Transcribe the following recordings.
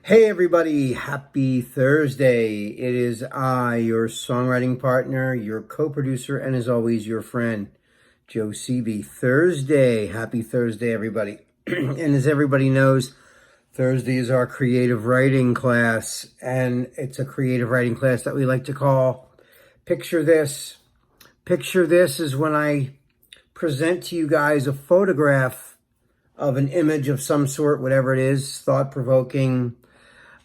Hey everybody, happy Thursday. It is I, your songwriting partner, your co-producer, and as always, your friend, Joe Seavey. Happy Thursday, everybody. And as everybody knows, Thursday is our creative writing class, and it's a creative writing class that we like to call Picture This. Picture This is when I present to you guys a photograph of an image of some sort, whatever it is, thought-provoking,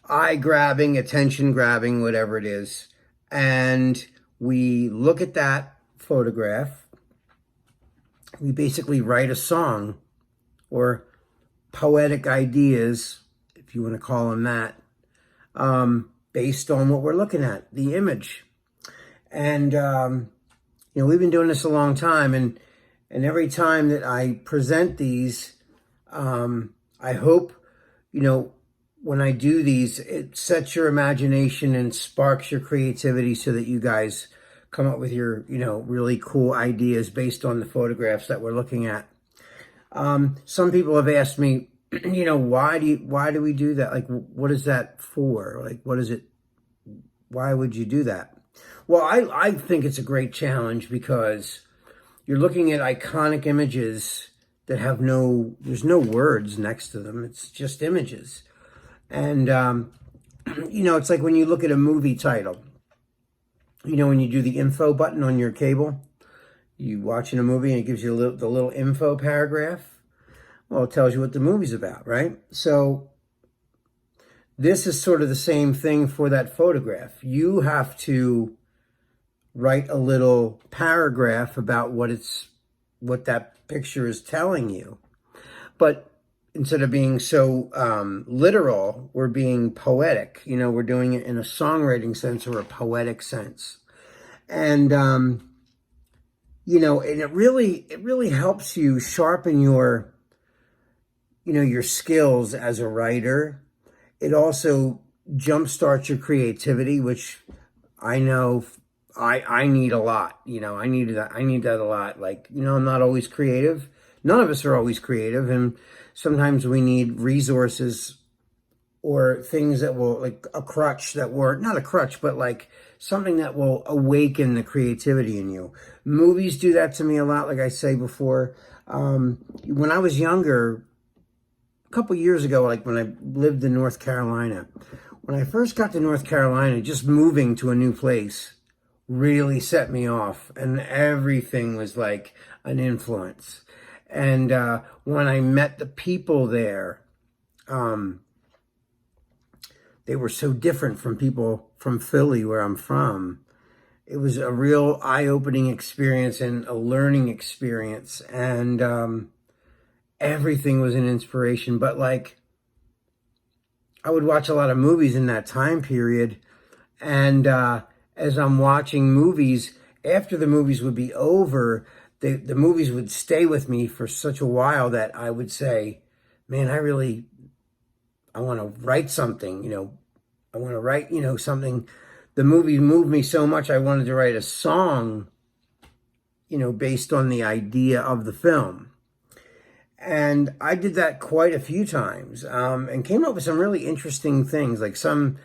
eye-grabbing, attention-grabbing, whatever it is. And we look at that photograph. We basically write a song or poetic ideas, if you want to call them that, based on what we're looking at, the image. And, we've been doing this a long time. And every time that I present these, I hope, when I do these, it sets your imagination and sparks your creativity so that you guys come up with your, really cool ideas based on the photographs that we're looking at. Some people have asked me, why do we do that? Like, what is that for? Like, what is it? Why would you do that? Well, I think it's a great challenge because you're looking at iconic images that have there's no words next to them. It's just images. And, it's like when you look at a movie title, when you do the info button on your cable, you watching a movie and it gives you the little info paragraph. Well, it tells you what the movie's about, right? So this is sort of the same thing for that photograph. You have to write a little paragraph about what that picture is telling you. But instead of being so literal, we're being poetic. We're doing it in a songwriting sense or a poetic sense. And, and it really helps you sharpen your skills as a writer. It also jumpstarts your creativity, which I know I need a lot. I need that a lot. Like, I'm not always creative. None of us are always creative, and sometimes we need resources or things that will, like a crutch not a crutch, but like something that will awaken the creativity in you. Movies do that to me a lot, like I say before. When I was younger, a couple years ago, like when I lived in North Carolina, when I first got to North Carolina, just moving to a new place really set me off, and everything was like an influence. And when I met the people there, they were so different from people from Philly, where I'm from. It was a real eye-opening experience and a learning experience. And everything was an inspiration. But like, I would watch a lot of movies in that time period. And as I'm watching movies, after the movies would be over, the movies would stay with me for such a while that I would say, man, I want to write something, I want to write, something. The movie moved me so much, I wanted to write a song, based on the idea of the film. And I did that quite a few times, and came up with some really interesting things. Like some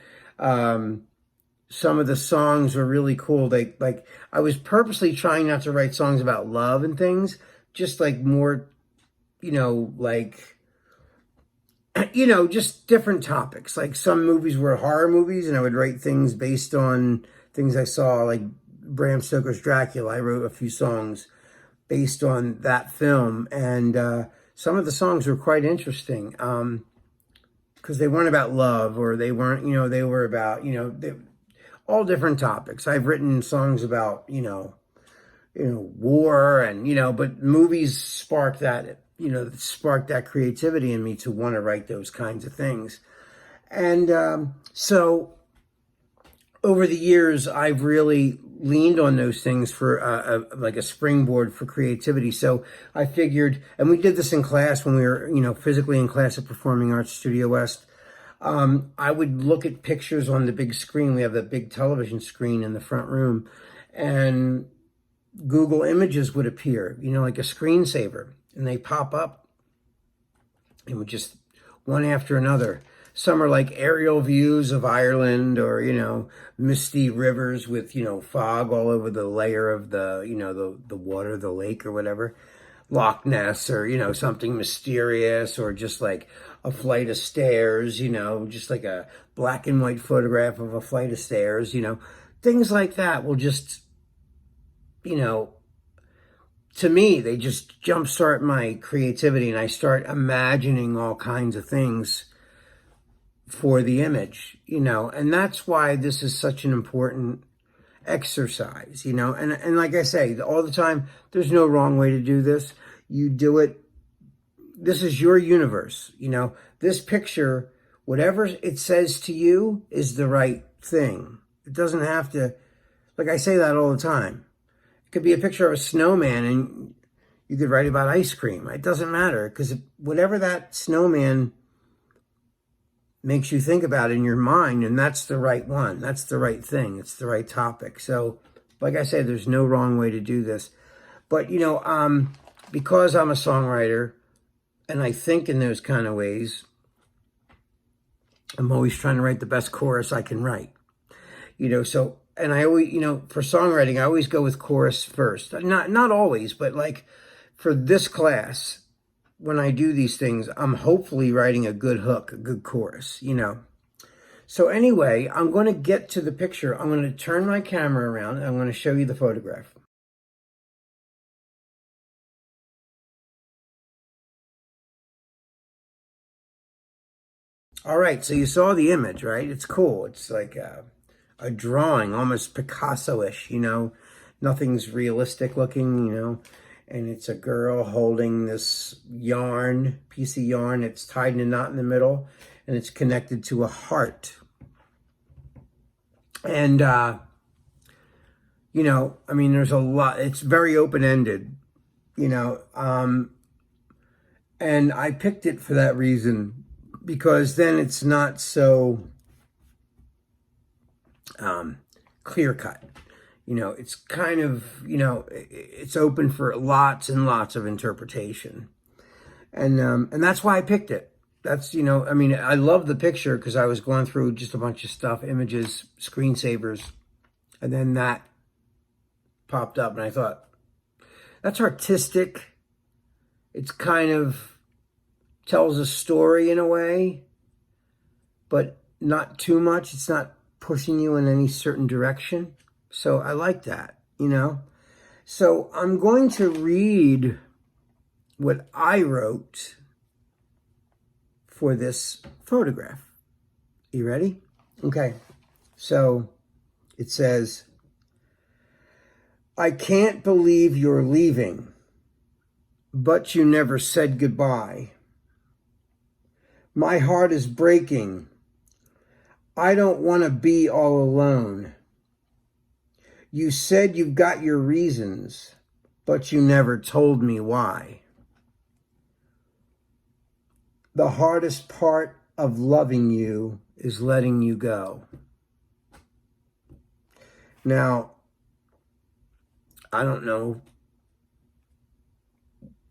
of the songs were really cool. Like I was purposely trying not to write songs about love and things, just like more, just different topics. Like some movies were horror movies, and I would write things based on things I saw, like Bram Stoker's Dracula. I wrote a few songs based on that film, and some of the songs were quite interesting because they weren't about love, or they weren't, they were about, all different topics. I've written songs about, war and, but movies sparked that creativity in me to want to write those kinds of things. And so over the years, I've really leaned on those things for like a springboard for creativity. So I figured, and we did this in class when we were, physically in class at Performing Arts Studio West. I would look at pictures on the big screen. We have that big television screen in the front room, and Google Images would appear, like a screensaver, and they pop up and would just one after another. Some are like aerial views of Ireland, or, misty rivers with, fog all over the layer of the water, the lake or whatever. Loch Ness, or, something mysterious, or just like a flight of stairs, just like a black and white photograph of a flight of stairs, things like that will just, to me, they just jumpstart my creativity, and I start imagining all kinds of things for the image, and that's why this is such an important exercise, and like I say, all the time, there's no wrong way to do this. You do it. This is your universe, this picture, whatever it says to you is the right thing. It doesn't have to, like I say that all the time. It could be a picture of a snowman and you could write about ice cream. It doesn't matter, because whatever that snowman makes you think about in your mind, and that's the right one. That's the right thing. It's the right topic. So, like I said, there's no wrong way to do this. But, because I'm a songwriter and I think in those kind of ways, I'm always trying to write the best chorus I can write. So, and I always, for songwriting, I always go with chorus first. Not always, but like for this class, when I do these things, I'm hopefully writing a good hook, a good chorus, So anyway, I'm going to get to the picture. I'm going to turn my camera around and I'm going to show you the photograph. All right, so you saw the image, right? It's cool. It's like a drawing, almost Picasso-ish, Nothing's realistic looking, And it's a girl holding this piece of yarn. It's tied in a knot in the middle, and it's connected to a heart. And, there's a lot. It's very open-ended, and I picked it for that reason, because then it's not so clear-cut. It's kind of, it's open for lots and lots of interpretation. And that's why I picked it. That's, I love the picture because I was going through just a bunch of stuff, images, screensavers, and then that popped up and I thought, that's artistic. It's kind of tells a story in a way, but not too much. It's not pushing you in any certain direction. So I like that, So I'm going to read what I wrote for this photograph. You ready? Okay. So it says, I can't believe you're leaving, but you never said goodbye. My heart is breaking. I don't want to be all alone. You said you've got your reasons, but you never told me why. The hardest part of loving you is letting you go. Now, I don't know.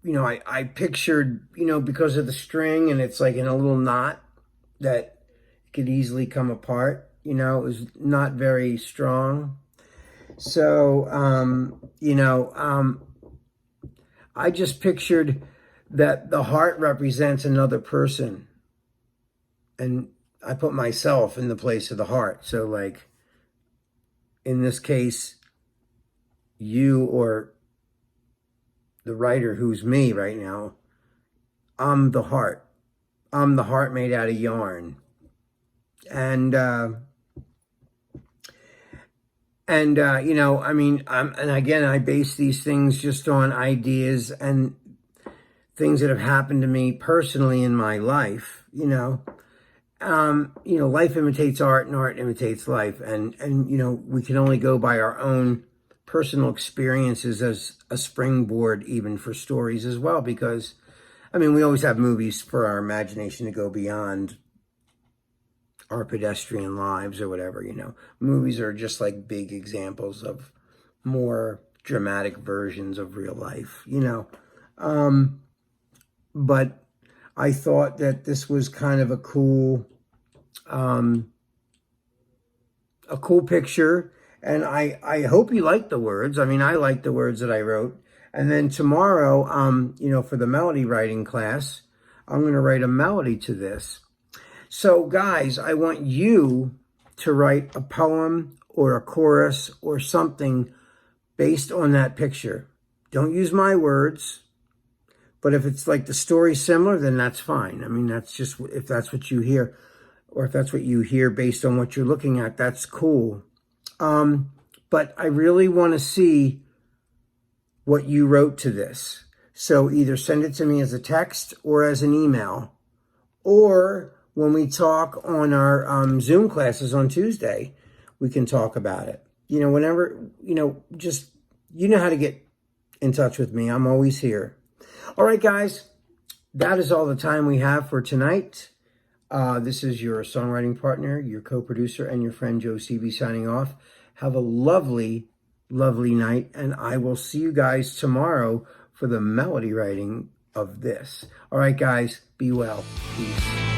I pictured, because of the string and it's like in a little knot that could easily come apart, it was not very strong. So, I just pictured that the heart represents another person. And I put myself in the place of the heart. So like, in this case, you or the writer who's me right now, I'm the heart. I'm the heart made out of yarn. And and again, I base these things just on ideas and things that have happened to me personally in my life, life imitates art and art imitates life. And we can only go by our own personal experiences as a springboard even for stories as well, because, we always have movies for our imagination to go beyond our pedestrian lives or whatever, Movies are just like big examples of more dramatic versions of real life, But I thought that this was kind of a cool a cool picture. And I hope you like the words. I mean, I like the words that I wrote. And then tomorrow, for the melody writing class, I'm going to write a melody to this. So guys, I want you to write a poem or a chorus or something based on that picture. Don't use my words, but if it's like the story similar, then that's fine. I mean, that's just, if that's what you hear, or if that's what you hear based on what you're looking at, that's cool. But I really want to see what you wrote to this. So either send it to me as a text or as an email, or when we talk on our Zoom classes on Tuesday, we can talk about it. Whenever, just, how to get in touch with me. I'm always here. All right, guys, that is all the time we have for tonight. This is your songwriting partner, your co-producer, and your friend Joe Seavey signing off. Have a lovely, lovely night, and I will see you guys tomorrow for the melody writing of this. All right, guys, be well. Peace.